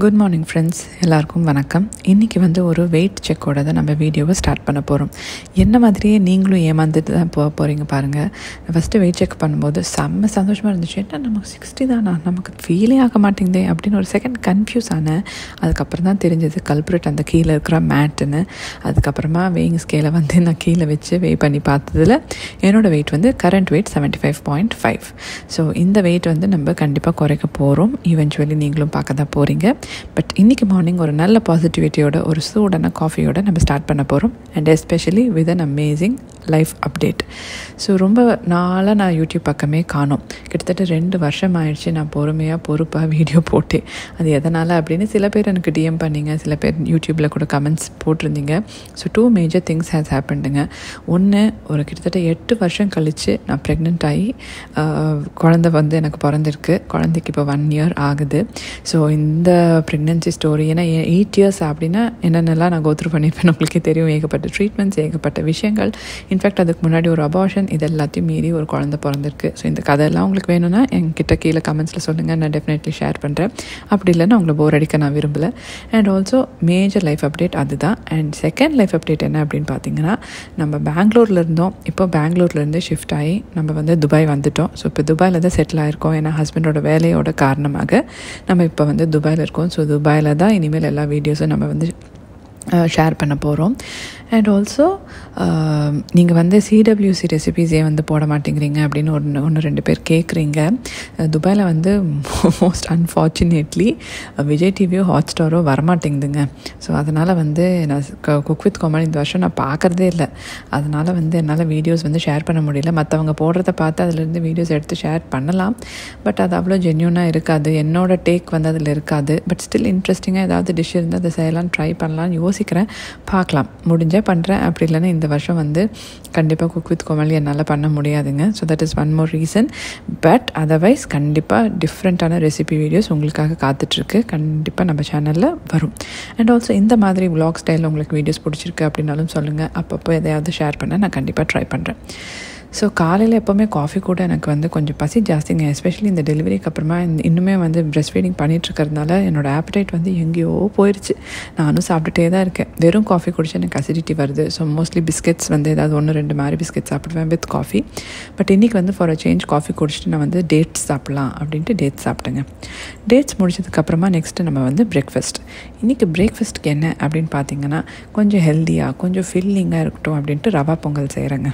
Good morning friends, எல்லாருக்கும் வணக்கம். இன்றைக்கி ஒரு வெயிட் செக்கோட தான் நம்ம வீடியோவை ஸ்டார்ட் பண்ண போகிறோம். என்ன மாதிரியே நீங்களும் ஏமாந்துட்டு தான் போகிறீங்க பாருங்கள். ஃபஸ்ட்டு வெயிட் செக் பண்ணும்போது செம்ம சந்தோஷமாக இருந்துச்சு. என்ன நமக்கு 60 தானா, நமக்கு ஃபீலே ஆக மாட்டேங்குதே அப்படின்னு ஒரு செகண்ட் கன்ஃபியூஸ் ஆனேன். அதுக்கப்புறம் தான் தெரிஞ்சது கல்ப்ரிட் அந்த கீழே இருக்கிற மேட்டுன்னு. அதுக்கப்புறமா வெயிங் ஸ்கேலை நான் கீழே வச்சு வெயிட் பண்ணி பார்த்ததில் என்னோடய வெயிட் கரண்ட் வெயிட் 75.5. ஸோ இந்த வெயிட் நம்ம கண்டிப்பாக குறைக்க போகிறோம். ஈவென்ச்சுவலி நீங்களும் பார்க்க தான் போகிறீங்க. பட் இன்றைக்கி மார்னிங் ஒரு நல்ல பாசிட்டிவிட்டியோட ஒரு சூடான காஃபியோட நம்ம ஸ்டார்ட் பண்ண போகிறோம். And especially with an amazing life update. So ரொம்ப நாளாக நான் யூடியூப் பக்கமே காணோம். கிட்டத்தட்ட 2 வருஷம் ஆயிடுச்சு நான் பொறுப்பாக வீடியோ போட்டு. அது எதனால் அப்படின்னு சில பேர் எனக்கு டிஎம் பண்ணிங்க, சில பேர் யூடியூப்பில் கூட கமெண்ட்ஸ் போட்டிருந்தீங்க. ஸோ 2 மேஜர் திங்ஸ் ஹேஸ் ஹேப்பன்டுங்க. ஒன்று, ஒரு கிட்டத்தட்ட 8 வருஷம் கழித்து நான் ப்ரெக்னென்ட் ஆகி குழந்தை எனக்கு பிறந்திருக்கு. குழந்தைக்கு இப்போ 1 year ஆகுது. ஸோ இந்த ப்ரெக்னென்சி ஸ்டோரி, ஏன்னா 8 years அப்படின்னா என்னென்னலாம் நான் கோத்ரூ பண்ணியிருப்பேன் உங்களுக்கே தெரியும். ஏகப்பட்ட ட்ரீட்மெண்ட்ஸ், ஏகப்பட்ட விஷயங்கள். இன்ஃபேக்ட் அதுக்கு முன்னாடி ஒரு அபார்ஷன், இது எல்லாத்தையும் மீறி ஒரு குழந்தை பிறந்திருக்கு. ஸோ இந்த கதையெல்லாம் உங்களுக்கு வேணும்னா என்கிட்ட கீழே கமெண்ட்ஸில் சொல்லுங்கள், நான் டெஃபினெட்லி ஷேர் பண்ணுறேன். அப்படி இல்லைன்னா உங்களை போர் அடிக்க நான் விரும்பலை. And also major life update அதுதான். அண்ட் செகண்ட் லைஃப் அப்டேட் என்ன அப்படின்னு பார்த்தீங்கன்னா, நம்ம பெங்களூரில் இருந்தோம். இப்போ பெங்களூர்லேருந்து ஷிஃப்ட் ஆகி நம்ம துபாய் வந்துட்டோம். ஸோ இப்போ துபாயில் தான் செட்டில் ஆகிருக்கோம். ஏன்னா ஹஸ்பண்டோட வேலையோட காரணமாக நம்ம இப்போ துபாயில் இருக்கோம். ஸோ துபாயில் தான் இனிமேல் எல்லா வீடியோஸும் நம்ம ஷேர் பண்ண போகிறோம். அண்ட் ஆல்சோ நீங்கள் சிடபிள்யூசி ரெசிபீஸ் ஏன் போட மாட்டேங்கிறீங்க அப்படின்னு ஒன்று 2 பேர் கேட்குறீங்க. துபாயில் மோஸ்ட் அன்ஃபார்ச்சுனேட்லி விஜய் டிவியோ ஹாட்ஸ்டாரோ வரமாட்டேங்குதுங்க. ஸோ அதனால் நான் குக் வித் கோமாளி இந்த வருஷம் நான் பார்க்குறதே இல்லை. அதனால் என்னால் வீடியோஸ் ஷேர் பண்ண முடியல. மற்றவங்க போடுறத பார்த்து அதிலேருந்து வீடியோஸ் எடுத்து ஷேர் பண்ணலாம். பட் அது அவ்வளோ ஜென்யூனாக இருக்காது. என்னோட டேக் அதில் இருக்காது. பட் ஸ்டில் இன்ட்ரெஸ்டிங்காக ஏதாவது டிஷ் இருந்தால் அதை செய்யலாம், ட்ரை பண்ணலாம்னு யோசிக்கிறேன். பார்க்கலாம், முடிஞ்சால் பண்ணுறேன். அப்படி இல்லைன்னா இந்த வருஷம் கண்டிப்பாக குக் வித் கோமாளி என்னால் பண்ண முடியாதுங்க. So that is one more reason. But otherwise கண்டிப்பாக டிஃப்ரெண்ட்டான ரெசிபி வீடியோஸ் உங்களுக்காக காத்துட்ருக்கு. கண்டிப்பாக நம்ம சேனலில் வரும். அண்ட் ஆல்சோ இந்த மாதிரி vlog ஸ்டைலில் உங்களுக்கு வீடியோஸ் பிடிச்சிருக்கு அப்படின்னாலும் சொல்லுங்கள். அப்பப்போ எதையாவது ஷேர் பண்ண நான் கண்டிப்பாக ட்ரை பண்ணுறேன். ஸோ காலையில் எப்போவுமே காஃபி கூட எனக்கு கொஞ்சம் பசி ஜாஸ்திங்க. எஸ்பெஷலி இந்த டெலிவரிக்கு அப்புறமா இன்னுமே பிரஸ்ட் ஃபீடிங் பண்ணிகிட்ருக்கிறதுனால என்னோடய ஆப்படைட் எங்கேயோ போயிடுச்சு. நானும் சாப்பிட்டுட்டே தான் இருக்கேன். வெறும் காஃபி குடிச்சு எனக்கு அசிடிட்டி வருது. ஸோ மோஸ்ட்லி பிஸ்கெட்ஸ் ஏதாவது 1-2 மாதிரி பிஸ்கெட் சாப்பிடுவேன் வித் காஃபி. பட் இன்றைக்கி ஃபார் அ சேஞ்ச் காஃபி குடிச்சிட்டு நான் டேட்ஸ் சாப்பிட்லாம் அப்படின்ட்டு டேட்ஸ் சாப்பிட்டேங்க. டேட்ஸ் முடிச்சதுக்கப்புறமா நெக்ஸ்ட்டு நம்ம பிரேக்ஃபாஸ்ட். இன்றைக்கி பிரேக்ஃபாஸ்ட்டுக்கு என்ன அப்படின்னு பார்த்தீங்கன்னா, கொஞ்சம் ஹெல்த்தியாக கொஞ்சம் ஃபில்லிங்காக இருக்கட்டும் அப்படின்ட்டு ரவா பொங்கல் செய்கிறேங்க.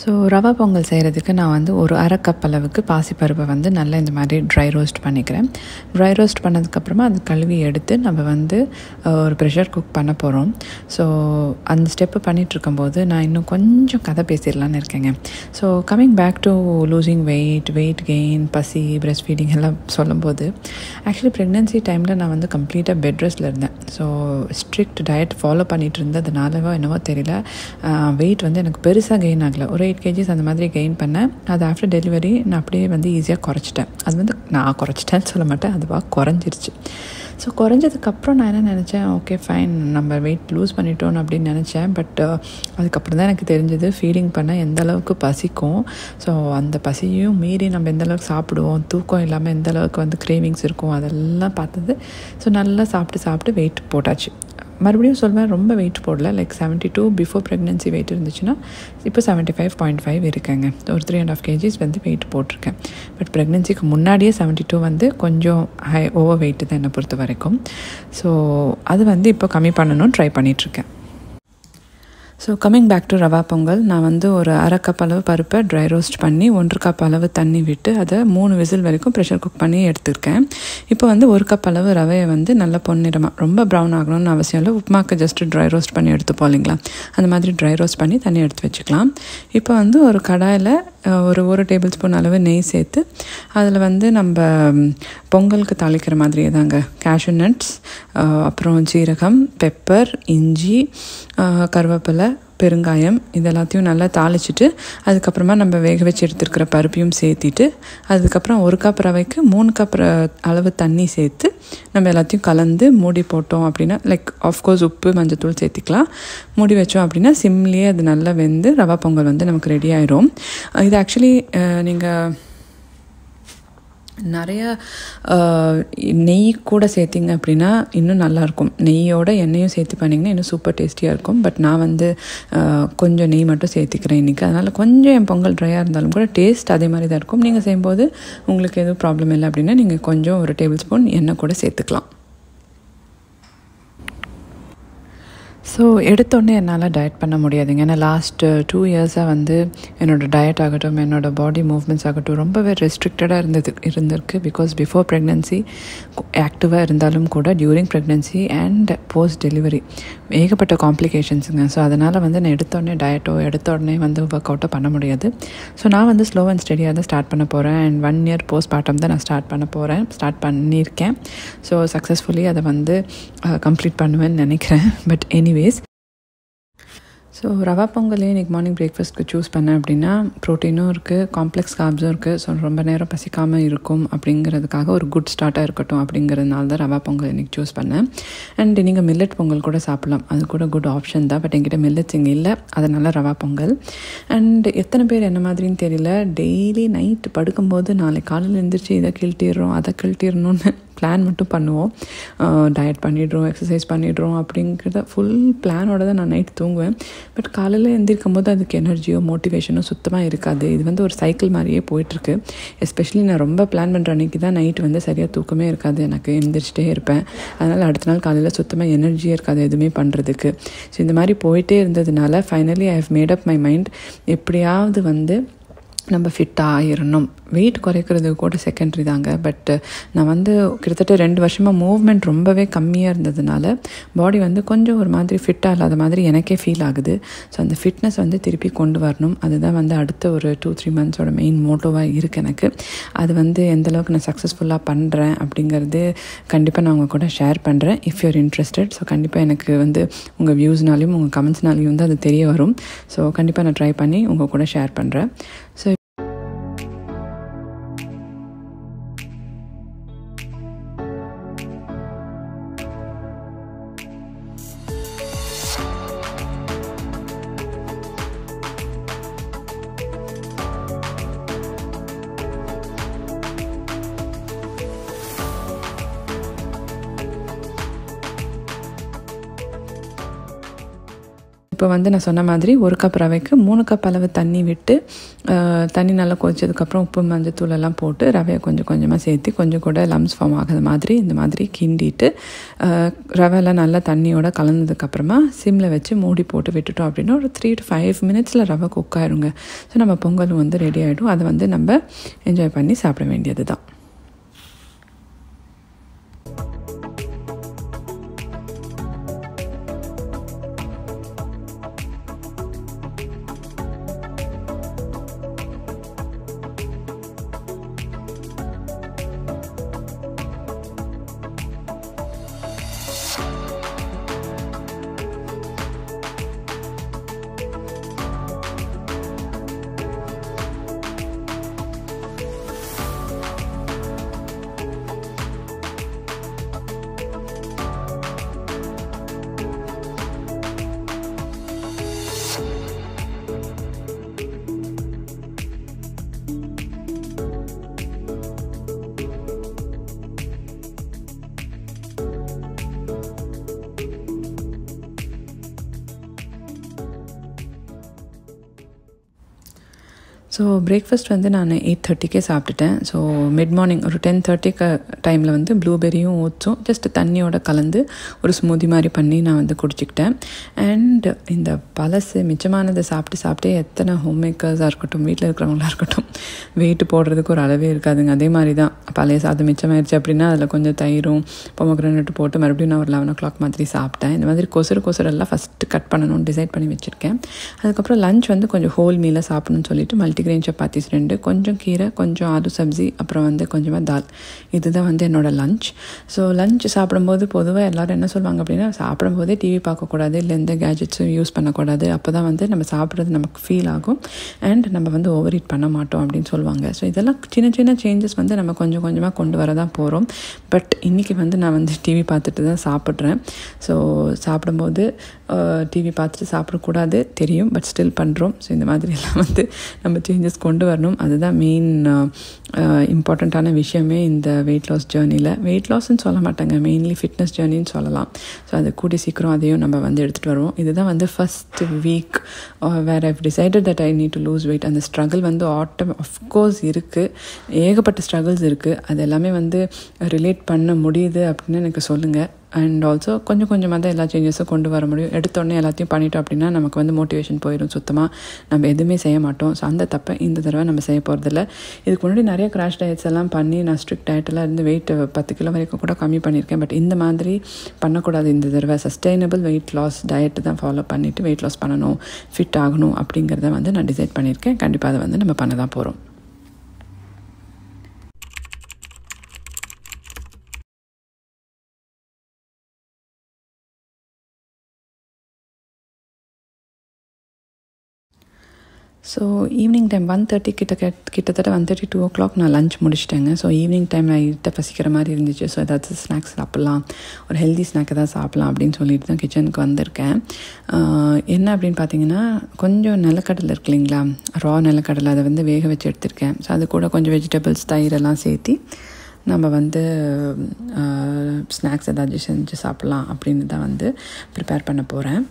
ஸோ ரவா பொங்கல் செய்கிறதுக்கு நான் ஒரு 1/2 கப் அளவுக்கு பாசிப்பருப்பை நல்லா இந்த மாதிரி ட்ரை ரோஸ்ட் பண்ணிக்கிறேன். ட்ரை ரோஸ்ட் பண்ணதுக்கப்புறமா அது கழுவி எடுத்து நம்ம ஒரு ப்ரெஷர் குக் பண்ண போகிறோம். ஸோ அந்த ஸ்டெப்பு பண்ணிகிட்ருக்கும்போது நான் இன்னும் கொஞ்சம் கதை பேசிடலான்னு இருக்கேங்க. So coming back to losing weight gain, பசி, பிரஸ்ட் ஃபீடிங் எல்லாம் சொல்லும்போது, ஆக்சுவலி ப்ரெக்னென்சி டைமில் நான் கம்ப்ளீட்டாக பெட் ரெஸ்ட்டில் இருந்தேன். ஸோ ஸ்ட்ரிக்ட் டயட் ஃபாலோ பண்ணிகிட்டு இருந்ததுனாலவோ என்னவோ தெரியல, வெயிட் எனக்கு பெருசாக கெயின் ஆகலை. ஒரு 8 kgs அந்த மாதிரி கெயின் பண்ணேன். அது ஆஃப்டர் டெலிவரி நான் அப்படியே ஈஸியாக குறைச்சிட்டேன். அது நான் குறைச்சிட்டேன்னு சொல்ல மாட்டேன், அதுவாக குறைஞ்சிருச்சு. ஸோ குறைஞ்சதுக்கப்புறம் நான் என்ன நினச்சேன், ஓகே ஃபைன், நம்ம வெயிட் லூஸ் பண்ணிட்டோன்னு அப்படின்னு நினச்சேன். பட் அதுக்கப்புறம் தான் எனக்கு தெரிஞ்சது ஃபீடிங் பண்ண எந்த அளவுக்கு பசிக்கும். ஸோ அந்த பசியும் மீறி நம்ம எந்த அளவுக்கு சாப்பிடுவோம், தூக்கம் இல்லாமல் எந்த அளவுக்கு கிரேவிங்ஸ் இருக்கும், அதெல்லாம் பார்த்தது. ஸோ நல்லா சாப்பிட்டு வெயிட் போட்டாச்சு. மறுபடியும் சொல்வேன், ரொம்ப வெயிட் போடல. லைக் 72 பிஃபோர் ப்ரெக்னென்சி வெயிட் இருந்துச்சுன்னா இப்போ 75.5 இருக்கேங்க. ஒரு 3.5 kgs வெயிட் போட்டிருக்கேன். பட் ப்ரெக்னென்சிக்கு முன்னாடியே 72 கொஞ்சம் ஓவர் வெயிட்டு தான் என்னை பொறுத்த வரைக்கும். ஸோ அது இப்போ கம்மி பண்ணணும்னு ட்ரை பண்ணிகிட்ருக்கேன். So coming back to rava pongal, நான் ஒரு 1/2 கப் அளவு பருப்பை ட்ரை ரோஸ்ட் பண்ணி 1 கப் அளவு தண்ணி விட்டு அதை 3 விசில் வரைக்கும் ப்ரெஷர் குக் பண்ணி எடுத்துருக்கேன். இப்போ 1 கப் அளவு ரவையை நல்லா பொன்னிறமாக, ரொம்ப ப்ரௌன் ஆகணும்னு அவசியம் இல்லை. உப்புமாக்கு ஜஸ்ட்டு ட்ரை ரோஸ்ட் பண்ணி எடுத்துப்போம் இல்லைங்களா, அந்த மாதிரி ட்ரை ரோஸ்ட் பண்ணி தண்ணி எடுத்து வச்சுக்கலாம். இப்போ ஒரு கடாயில் ஒரு 1 டேபிள் ஸ்பூன் அளவு நெய் சேர்த்து அதில் நம்ம பொங்கலுக்கு தாளிக்கிற மாதிரியே தாங்க கேஷ்யூ நட்ஸ், அப்புறம் ஜீரகம், பெப்பர், இஞ்சி, கருவேப்பிலை, பெருங்காயம் இது எல்லாத்தையும் நல்லா தாளிச்சிட்டு அதுக்கப்புறமா நம்ம வேக வச்சு எடுத்துருக்கிற பருப்பையும் சேர்த்திட்டு அதுக்கப்புறம் 1 கப் ரவைக்கு 3 கப் அளவு தண்ணி சேர்த்து நம்ம எல்லாத்தையும் கலந்து மூடி போட்டோம் அப்படின்னா லைக் ஆஃப்கோர்ஸ் உப்பு மஞ்சத்தூள் சேர்த்திக்கலாம். மூடி வச்சோம் அப்படின்னா சிம்லேயே அது நல்லா வெந்து ரவா பொங்கல் வந்து நமக்கு ரெடி ஆயிரும். இது ஆக்சுவலி நீங்கள் நிறைய நெய் கூட சேர்த்திங்க அப்படின்னா இன்னும் நல்லாயிருக்கும். நெய்யோட எண்ணெயும் சேர்த்து பண்ணிங்கன்னா இன்னும் சூப்பர் டேஸ்டியாக இருக்கும். பட் நான் வந்து கொஞ்சம் நெய் மட்டும் சேர்த்துக்கிறேன் இன்றைக்கி. அதனால் கொஞ்சம் என் பொங்கல் ட்ரையாக இருந்தாலும் கூட டேஸ்ட் அதே மாதிரி தான் இருக்கும். நீங்கள் செய்யும்போது உங்களுக்கு எதுவும் ப்ராப்ளம் இல்லை அப்படின்னா நீங்கள் கொஞ்சம் ஒரு டேபிள் ஸ்பூன் எண்ணெய் கூட சேர்த்துக்கலாம். ஸோ எடுத்தோடனே என்னால் டயட் பண்ண முடியாதுங்க. ஏன்னா லாஸ்ட் 2 இயர்ஸாக வந்து என்னோடய டயட் ஆகட்டும் என்னோடய பாடி மூவ்மெண்ட்ஸ் ஆகட்டும் ரொம்பவே ரெஸ்ட்ரிக்டடாக இருந்திருக்கு. பிகாஸ் பிஃபோர் ப்ரெக்னென்சி ஆக்டிவாக இருந்தாலும் கூட during pregnancy and post delivery ஏகப்பட்ட காம்ப்ளிகேஷன்ஸுங்க. ஸோ அதனால் வந்து நான் எடுத்தோடனே டயட்டோ எடுத்தோடனே வந்து ஒர்க் அவுட்டோ பண்ண முடியாது. ஸோ நான் வந்து ஸ்லோ அண்ட் ஸ்டடியாக தான் ஸ்டார்ட் பண்ண போகிறேன். அண்ட் 1 இயர் போஸ்ட் பார்ட்டம் தான் நான் ஸ்டார்ட் பண்ணியிருக்கேன். ஸோ சக்ஸஸ்ஃபுல்லி அதை வந்து கம்ப்ளீட் பண்ணுவேன்னு நினைக்கிறேன். பட் எனிவேஸ் ஸோ ரவா பொங்கலே இன்றைக்கி மார்னிங் பிரேக்ஃபாஸ்ட்க்கு சூஸ் பண்ணேன் அப்படின்னா ப்ரோட்டீனும் இருக்குது, காம்ப்ளெக்ஸ் கார்ப்ஸும் இருக்குது. ஸோ ரொம்ப நேரம் பசிக்காமல் இருக்கும் அப்படிங்கிறதுக்காக ஒரு குட் ஸ்டார்ட்டாக இருக்கட்டும் அப்படிங்கிறதுனால தான் ரவா பொங்கல் இன்றைக்கி சூஸ் பண்ணேன். அண்ட் நீங்கள் மில்லட் பொங்கல் கூட சாப்பிட்லாம், அது கூட குட் ஆப்ஷன் தான். பட் என்கிட்ட மில்லட்ஸ் இங்கே இல்லை, அதனால் ரவா பொங்கல். அண்ட் எத்தனை பேர் என்ன மாதிரின்னு தெரியல, டெய்லி நைட்டு படுக்கும்போது நாளைக்கு காலையில் எழுந்திரிச்சு இதை கிழட்டிடுறோம் அதை கிழட்டிடணும்னு பிளான் மட்டும் பண்ணுவோம். டயட் பண்ணிடுறோம், எக்ஸசைஸ் பண்ணிடுறோம் அப்படிங்கிறத ஃபுல் பிளானோட தான் நான் நைட் தூங்குவேன். பட் காலையில் எழுந்திருக்கும் போது அதுக்கு எனர்ஜியோ மோட்டிவேஷனோ சுத்தமாக இருக்காது. இது வந்து ஒரு சைக்கிள் மாதிரியே போயிட்டுருக்கு. எஸ்பெஷலி நான் ரொம்ப பிளான் பண்ணுற அன்றைக்கி தான் நைட் வந்து சரியாக தூக்கமே இருக்காது, எனக்கு எழுந்திரிச்சிட்டே இருப்பேன். அதனால் அடுத்த நாள் காலையில் சுத்தமாக எனர்ஜியே இருக்காது எதுவுமே பண்ணுறதுக்கு. ஸோ இந்த மாதிரி போயிட்டே இருந்ததுனால finally I have made up my mind, எப்படியாவது வந்து நம்ம ஃபிட்டாக ஆயிடணும். வெயிட் குறைக்கிறது கூட செகண்டரி தாங்க. பட் நான் வந்து கிட்டத்தட்ட 2 வருஷமாக மூவ்மெண்ட் ரொம்பவே கம்மியாக இருந்ததுனால பாடி வந்து கொஞ்சம் ஒரு மாதிரி ஃபிட்டாக இல்லாத மாதிரி எனக்கே ஃபீல் ஆகுது. ஸோ அந்த ஃபிட்னஸ் வந்து திருப்பி கொண்டு வரணும். அதுதான் வந்து அடுத்த ஒரு 2-3 மந்த்ஸோட மெயின் மோட்டோவாக இருக்குது எனக்கு. அது வந்து எந்தளவுக்கு நான் சக்ஸஸ்ஃபுல்லாக பண்ணுறேன் அப்படிங்கிறது கண்டிப்பாக நான் உங்கள் கூட ஷேர் பண்ணுறேன் இஃப் யூர் இன்ட்ரெஸ்டட். ஸோ கண்டிப்பாக எனக்கு வந்து உங்கள் வியூஸ்னாலையும் உங்கள் கமெண்ட்ஸ்னாலையும் வந்து அது தெரிய வரும். ஸோ கண்டிப்பாக நான் ட்ரை பண்ணி உங்கள் கூட ஷேர் பண்ணுறேன். ஸோ இப்போ வந்து நான் சொன்ன மாதிரி 1 கப் ரவைக்கு 3 கப் அளவு தண்ணி விட்டு தண்ணி நல்லா கொதிச்சதுக்கப்புறம் உப்பு மஞ்சத்தூள் எல்லாம் போட்டு ரவையை கொஞ்சம் கொஞ்சமாக சேர்த்து கொஞ்சம் கூட லம்ஸ் ஃபார்ம் ஆகாத மாதிரி இந்த மாதிரி கிண்டிட்டு ரவையெல்லாம் நல்லா தண்ணியோட கலந்ததுக்கப்புறமா சிம்மில் வச்சு மூடி போட்டு விட்டுட்டோம் அப்படின்னா ஒரு 3 to 5 மினிட்ஸில் ரவை குக் ஆகிடுங்க. ஸோ நம்ம பொங்கலும் வந்து ரெடி ஆகிடும். அதை வந்து நம்ம என்ஜாய் பண்ணி சாப்பிட வேண்டியது தான். ஸோ பிரேக்ஃபாஸ்ட் வந்து நான் 8:30க்கே சாப்பிட்டுட்டேன். ஸோ மிட் மார்னிங் ஒரு 10:30 டைமில் வந்து ப்ளூபெரியும் ஓட்ஸும் ஜஸ்ட் தண்ணியோட கலந்து ஒரு ஸ்மூதி மாதிரி பண்ணி நான் வந்து குடிச்சிக்கிட்டேன். அண்ட் இந்த பழசு மிச்சமானதை சாப்பிட்டு எத்தனை ஹோம் மேக்கர்ஸாக இருக்கட்டும் வீட்டில் இருக்கிறவங்களாக இருக்கட்டும் வெயிட்டு போடுறதுக்கு ஒரு அளவே இருக்காதுங்க. அதே மாதிரி தான் பழைய சாதம் மிச்சமாயிருச்சு அப்படின்னா அதில் கொஞ்சம் தயிரும் பொமக்ரனேட் போட்டு மறுபடியும் நான் ஒரு 11 o'clock மாதிரி சாப்பிட்டேன். இந்த மாதிரி கொசரெல்லாம் ஃபஸ்ட்டு கட் பண்ணணும்னு டிசைட் பண்ணி வச்சுருக்கேன். அதுக்கப்புறம் லஞ்ச் வந்து கொஞ்சம் ஹோல் மீலாக சாப்பிடணும்னு சொல்லிட்டு மல்டி மல்டிகிரெயின் சப்பாத்திஸ் 2, கொஞ்சம் கீரை, கொஞ்சம் ஆலு சப்ஜி, அப்புறம் வந்து கொஞ்சமாக தால். இதுதான் வந்து என்னோடய லஞ்ச். ஸோ லஞ்ச் சாப்பிடும்போது பொதுவாக எல்லோரும் என்ன சொல்லுவாங்க அப்படின்னா, சாப்பிடும்போதே டிவி பார்க்கக்கூடாது, இல்லை எந்த கேஜெட்ஸும் யூஸ் பண்ணக்கூடாது, அப்போ தான் வந்து நம்ம சாப்பிட்றது நமக்கு ஃபீல் ஆகும் அண்ட் நம்ம வந்து ஓவர் ஈட் பண்ண மாட்டோம் அப்படின்னு சொல்லுவாங்க. ஸோ இதெல்லாம் சின்ன சின்ன சேஞ்சஸ் வந்து நம்ம கொஞ்சம் கொஞ்சமாக கொண்டு வர தான் போகிறோம். பட் இன்றைக்கி வந்து நான் வந்து டிவி பார்த்துட்டு தான் சாப்பிட்றேன். ஸோ சாப்பிடும்போது டிவி பார்த்துட்டு சாப்பிடக்கூடாது தெரியும், பட் ஸ்டில் பண்ணுறோம். ஸோ இந்த மாதிரியெல்லாம் வந்து நம்ம சேஞ்சஸ் கொண்டு வரணும். அதுதான் மெயின் இம்பார்ட்டண்ட்டான விஷயமே இந்த வெயிட் லாஸ் ஜேர்னியில். வெயிட் லாஸ்ன்னு சொல்ல மாட்டாங்க, மெயின்லி ஃபிட்னஸ் ஜேர்னின்னு சொல்லலாம். ஸோ அது கூடி சீக்கிரம் அதையும் நம்ம வந்து எடுத்துகிட்டு வருவோம். இதுதான் வந்து first week where I've decided that I need to lose weight. அந்த ஸ்ட்ரகிள் வந்து அஃப்கோர்ஸ் இருக்குது, ஏகப்பட்ட ஸ்ட்ரகிள்ஸ் இருக்குது. அது எல்லாமே வந்து ரிலேட் பண்ண முடியுது அப்படின்னு எனக்கு சொல்லுங்கள். அண்ட் ஆல்சோ கொஞ்சம் கொஞ்சமாக தான் எல்லா சேஞ்சஸும் கொண்டு வர முடியும். எடுத்தோடனே எல்லாத்தையும் பண்ணிட்டோம் அப்படின்னா நமக்கு வந்து மோட்டிவேஷன் போயிடும், சுத்தமாக நம்ம எதுவுமே செய்ய மாட்டோம். ஸோ அந்த தப்பை இந்த தடவை நம்ம செய்ய போகிறதில்ல. இதுக்கு முன்னாடி நிறைய கிராஷ் டயட்ஸ் எல்லாம் பண்ணி நான் ஸ்ட்ரிக்ட் டயட்டெல்லாம் இருந்து வெயிட் 10 கிலோ வரைக்கும் கூட கம்மி பண்ணியிருக்கேன். பட் இந்த மாதிரி பண்ணக்கூடாது. இந்த தடவை சஸ்டைனபிள் வெயிட் லாஸ் டயட்டு தான் ஃபாலோ பண்ணிவிட்டு வெயிட் லாஸ் பண்ணணும், ஃபிட் ஆகணும் அப்படிங்கிறத வந்து நான் டிசைட் பண்ணியிருக்கேன். கண்டிப்பாக அதை வந்து நம்ம பண்ண தான் போகிறோம். ஸோ ஈவினிங் டைம் 1:30 கிட்டத்தட்ட 1:30 2 o'clock நான் லஞ்ச் முடிச்சிட்டேங்க. ஸோ ஈவினிங் டைம் லைட்டாக பசிக்கிற மாதிரி இருந்துச்சு. ஸோ ஏதாச்சும் ஸ்நாக்ஸ் சாப்பிட்லாம், ஒரு ஹெல்தி ஸ்நாக் ஏதாவது சாப்பிட்லாம் அப்படின்னு சொல்லிட்டு தான் கிச்சனுக்கு வந்திருக்கேன். என்ன அப்படின்னு பார்த்தீங்கன்னா, கொஞ்சம் நிலக்கடலை இருக்கு இல்லைங்களா, ரா நிலக்கடலை, அதை வந்து வேக வச்சு எடுத்திருக்கேன். ஸோ அது கூட கொஞ்சம் வெஜிடபிள்ஸ், தயிரெல்லாம் சேர்த்து நம்ம வந்து ஸ்நாக்ஸ் ஏதாச்சும் செஞ்சு சாப்பிட்லாம் அப்படின்னு தான் வந்து ப்ரிப்பேர் பண்ண போகிறேன்.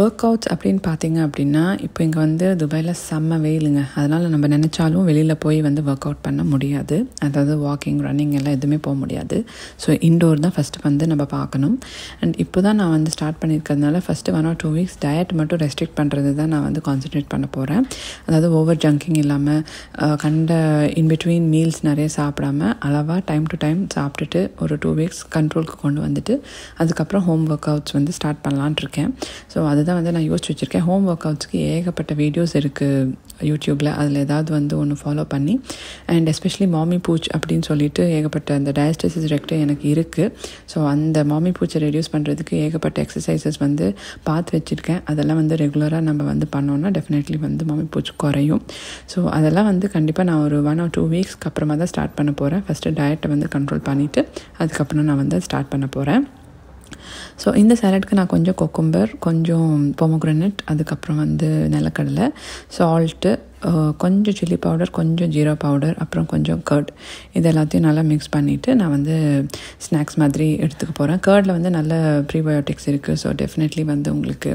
ஒர்க் அவுட்ஸ் அப்படின்னு பார்த்தீங்க அப்படின்னா, இப்போ இங்கே வந்து துபாயில் செம்ம வெயிலுங்க. அதனால் நம்ம நினச்சாலும் வெளியில் போய் வந்து ஒர்க் அவுட் பண்ண முடியாது. அதாவது வாக்கிங், ரன்னிங் எல்லாம் எதுவுமே போக முடியாது. ஸோ இன்டோர் தான் ஃபஸ்ட்டு வந்து நம்ம பார்க்கணும். அண்ட் இப்போ தான் நான் வந்து ஸ்டார்ட் பண்ணியிருக்கிறதுனால ஃபஸ்ட்டு 1 or 2 weeks டயட் மட்டும் ரெஸ்ட்ரிக்ட் பண்ணுறது தான் நான் வந்து கான்சன்ட்ரேட் பண்ண போகிறேன். அதாவது ஓவர் ஜங்கிங் இல்லாமல், கண்ட இன்பிட்வீன் மீல்ஸ் நிறைய சாப்பிடாமல் அளவாக டைம் டு டைம் சாப்பிட்டுட்டு ஒரு 2 weeks கண்ட்ரோலுக்கு கொண்டு வந்துட்டு அதுக்கப்புறம் ஹோம் ஒர்க் அவுட்ஸ் வந்து ஸ்டார்ட் பண்ணலான் இருக்கேன். ஸோ அதுதான் வந்து நான் யோசிச்சு வச்சுருக்கேன். ஹோம் ஒர்க் அவுட்ஸ்க்கு ஏகப்பட்ட வீடியோஸ் இருக்குது யூடியூப்பில். அதில் ஏதாவது வந்து ஒன்று ஃபாலோ பண்ணி, அண்ட் எஸ்பெஷலி மாமி பூச் அப்படின்னு சொல்லிட்டு ஏகப்பட்ட அந்த டயஸ்டசிஸ் ரெக்ட் எனக்கு இருக்குது. ஸோ அந்த மாமி பூச்சை ரெடியூஸ் பண்ணுறதுக்கு ஏகப்பட்ட எக்ஸசைசஸ் வந்து பார்த்து வச்சுருக்கேன். அதெல்லாம் வந்து ரெகுலராக நம்ம வந்து பண்ணோன்னா டெஃபினெட்லி வந்து மாமி பூச்சி குறையும். ஸோ அதெல்லாம் வந்து கண்டிப்பாக நான் ஒரு 1 or 2 weeksக்கு அப்புறமா தான் ஸ்டார்ட் பண்ண போகிறேன். ஃபஸ்ட்டு டயட்டை வந்து கண்ட்ரோல் பண்ணிவிட்டு அதுக்கப்புறம் நான் வந்து ஸ்டார்ட் பண்ண போகிறேன். ஸோ இந்த சாலட்க்கு நான் கொஞ்சம் கொக்கும்பர், கொஞ்சம் பொமோக்ரனட், அதுக்கப்புறம் வந்து நிலக்கடலை, சால்ட்டு, கொஞ்சம் சில்லி பவுடர், கொஞ்சம் ஜீரா பவுடர், அப்புறம் கொஞ்சம் கர்ட், இது எல்லாத்தையும் நல்லா மிக்ஸ் பண்ணிவிட்டு நான் வந்து ஸ்நாக்ஸ் மாதிரி எடுத்துக்க போகிறேன். கர்டில் வந்து நல்ல ப்ரீபயோட்டிக்ஸ் இருக்குது. ஸோ டெஃபினெட்லி வந்து உங்களுக்கு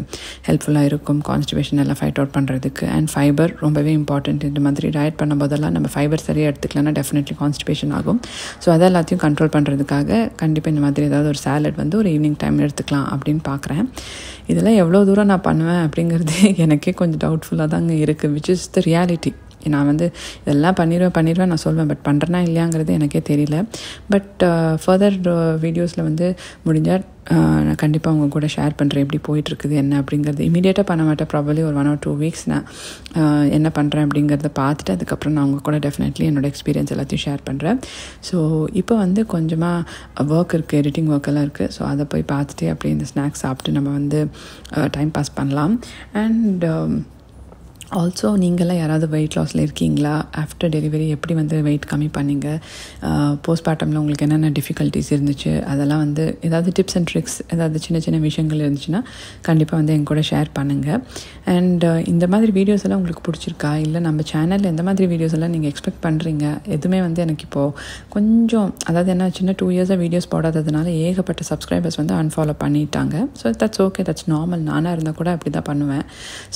ஹெல்ப்ஃபுல்லாக இருக்கும் கான்ஸ்டிபேஷன் எல்லாம் ஃபைட் அவுட் பண்ணுறதுக்கு. அண்ட் ஃபைபர் ரொம்பவே இம்பார்ட்டண்ட். இந்த மாதிரி டயட் பண்ணும்போதெல்லாம் நம்ம ஃபைபர் சரியாக எடுத்துக்கலன்னா டெஃபினெட்லி கான்ஸ்டிபேஷன் ஆகும். ஸோ அதை எல்லாத்தையும் கண்ட்ரோல் பண்ணுறதுக்காக கண்டிப்பாக இந்த மாதிரி ஏதாவது ஒரு சாலட் வந்து ஒரு ஈவினிங் டைம் எடுத்துக்கலாம் அப்படின்னு பார்க்குறேன். இதெல்லாம் எவ்வளோ தூரம் நான் பண்ணுவேன் அப்படிங்கிறது எனக்கே கொஞ்சம் டவுட்ஃபுல்லாக தாங்க இருக்குது. Which is the reality. நான் வந்து இதெல்லாம் பண்ணிடுவேன் நான் சொல்வேன், பட் பண்ணுறேன்னா இல்லையாங்கிறது எனக்கே தெரியல. பட் ஃபர்தர் வீடியோஸில் வந்து முடிஞ்சால் நான் கண்டிப்பாக உங்கள் கூட ஷேர் பண்ணுறேன் எப்படி போயிட்டுருக்குது என்ன அப்படிங்கிறது. இமீடியட்டாக பண்ண மாட்டேன், ப்ராபப்ளி ஒரு 1 or 2 weeks நான் என்ன பண்ணுறேன் அப்படிங்கிறத பார்த்துட்டு அதுக்கப்புறம் நான் உங்கள் கூட டெஃபினெட்லி என்னோடய எக்ஸ்பீரியன்ஸ் எல்லாத்தையும் ஷேர் பண்ணுறேன். ஸோ இப்போ வந்து கொஞ்சமாக ஒர்க் இருக்குது, எடிட்டிங் ஒர்க்கெல்லாம் இருக்குது. ஸோ அதை போய் பார்த்துட்டு அப்படியே இந்த ஸ்நாக்ஸ் சாப்பிட்டு நம்ம வந்து டைம் பாஸ் பண்ணலாம். அண்ட் ஆல்சோ நீங்களாம் யாராவது வெயிட் லாஸில் இருக்கீங்களா? ஆஃப்டர் டெலிவரி எப்படி வந்து வெயிட் கம்மி பண்ணிங்க? போஸ்ட்மார்ட்டமில் உங்களுக்கு என்னென்ன டிஃபிகல்ட்டிஸ் இருந்துச்சு? அதெல்லாம் வந்து ஏதாவது டிப்ஸ் அண்ட் ட்ரிக்ஸ், ஏதாவது சின்ன சின்ன விஷயங்கள் இருந்துச்சுன்னா கண்டிப்பாக வந்து எங்க கூட ஷேர் பண்ணுங்கள். அண்ட் இந்த மாதிரி வீடியோஸ் எல்லாம் உங்களுக்கு பிடிச்சிருக்கா? இல்லை நம்ம சேனலில் எந்த மாதிரி வீடியோஸ் எல்லாம் நீங்கள் எக்ஸ்பெக்ட் பண்ணுறீங்க? எதுவுமே வந்து எனக்கு இப்போது கொஞ்சம், அதாவது என்ன, சின்ன 2 yearsஆக வீடியோஸ் போடாததுனால ஏகப்பட்ட சப்ஸ்கிரைபர்ஸ் வந்து அன்ஃபாலோ பண்ணிட்டாங்க. So that's okay, that's normal. நானாக இருந்தால் கூட அப்படி தான் பண்ணுவேன்.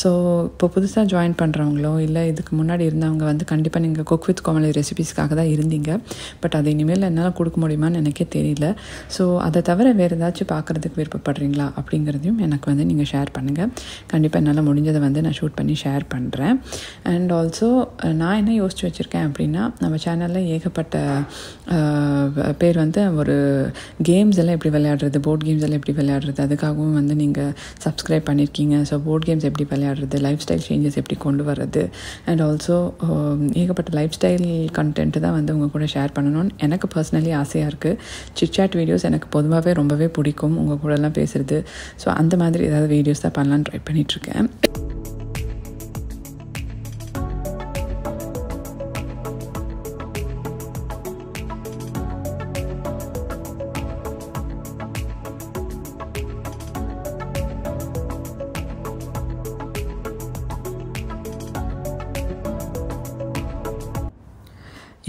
ஸோ இப்போ புதுசாக ஜாயின் பண்ணுறவங்களோ இல்லை இதுக்கு முன்னாடி இருந்தவங்க வந்து கண்டிப்பாக நீங்கள் குக் வித் கோமலி ரெசிபீஸ்க்காக தான் இருந்தீங்க. பட் அது இனிமேல் என்னால் கொடுக்க முடியுமான்னு எனக்கே தெரியல. ஸோ அதை தவிர வேறு ஏதாச்சும் பார்க்குறதுக்கு விருப்பப்படுறீங்களா அப்படிங்கிறதையும் எனக்கு வந்து நீங்கள் ஷேர் பண்ணுங்கள். கண்டிப்பாக என்னால் முடிஞ்சதை வந்து நான் ஷூட் பண்ணி ஷேர் பண்ணுறேன். அண்ட் ஆல்சோ நான் என்ன யோசிச்சு வச்சுருக்கேன் அப்படின்னா, நம்ம சேனலில் ஏகப்பட்ட பேர் வந்து ஒரு கேம்ஸ் எல்லாம் எப்படி விளையாடுறது, போர்ட் கேம்ஸ் எல்லாம் எப்படி விளையாடுறது, அதுக்காகவும் வந்து நீங்கள் சப்ஸ்கிரைப் பண்ணியிருக்கீங்க. ஸோ போர்ட் கேம்ஸ் எப்படி விளையாடுறது, லைஃப் ஸ்டைல் சேஞ்சஸ் எப்படி கொண்டு வர்றது, அண்ட் ஆல்சோ ஏகப்பட்ட லைஃப் ஸ்டைல் கண்டென்ட்டு தான் வந்து உங்கள் கூட ஷேர் பண்ணணும்னு எனக்கு பர்சனலி ஆசையாக இருக்குது. சிட்சாட் வீடியோஸ் எனக்கு பொதுவாகவே ரொம்பவே பிடிக்கும், உங்கள் கூடலாம் பேசுகிறது. ஸோ அந்த மாதிரி ஏதாவது வீடியோஸ் தான் பண்ணலான்னு ட்ரை பண்ணிகிட்ருக்கேன்.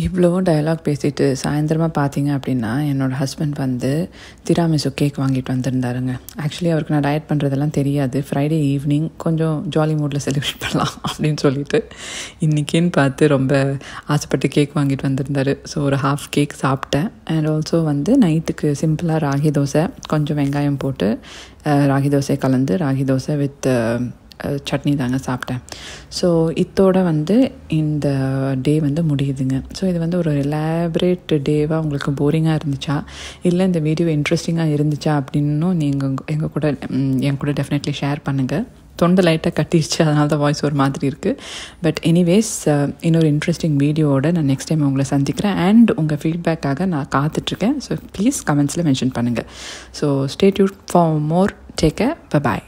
இவ்வளோ டயலாக் பேசிட்டு சாயந்தரமாக பார்த்தீங்க அப்படின்னா என்னோடய ஹஸ்பண்ட் வந்து திராமிசு கேக் வாங்கிட்டு வந்திருந்தாருங்க. ஆக்சுவலி அவருக்கு நான் டயட் பண்ணுறதெல்லாம் தெரியாது. ஃப்ரைடே ஈவினிங் கொஞ்சம் ஜாலி மூடில் செலிப்ரேட் பண்ணலாம் அப்படின்னு சொல்லிட்டு இன்றைக்கின்னு பார்த்து ரொம்ப ஆசைப்பட்டு கேக் வாங்கிட்டு வந்திருந்தார். ஸோ ஒரு ஹாஃப் கேக் சாப்பிட்டேன். அண்ட் ஆல்சோ வந்து நைட்டுக்கு சிம்பிளாக ராகி தோசை, கொஞ்சம் வெங்காயம் போட்டு ராகி தோசை கலந்து ராகி தோசை வித் சட்னி தாங்க சாப்பிட்டேன். ஸோ இதோட வந்து இந்த டே வந்து முடியுதுங்க. ஸோ இது வந்து ஒரு எலாபரேட் டேவாக உங்களுக்கு போரிங்காக இருந்துச்சா இல்லை இந்த வீடியோ இன்ட்ரெஸ்டிங்காக இருந்துச்சா அப்படின்னும் நீங்கள் என் கூட டெஃபினெட்லி ஷேர் பண்ணுங்கள். தொண்டை லைட்டாக கட்டிடுச்சு, அதனால தான் வாய்ஸ் ஒரு மாதிரி இருக்குது. பட் எனிவேஸ் இன்னொரு இன்ட்ரெஸ்டிங் வீடியோவோட நான் நெக்ஸ்ட் டைம் உங்களை சந்திக்கிறேன். அண்ட் உங்கள் ஃபீட்பேக்காக நான் காத்துட்ருக்கேன். ஸோ ப்ளீஸ் கமெண்ட்ஸில் மென்ஷன் பண்ணுங்கள். So stay tuned for more. Take care. By.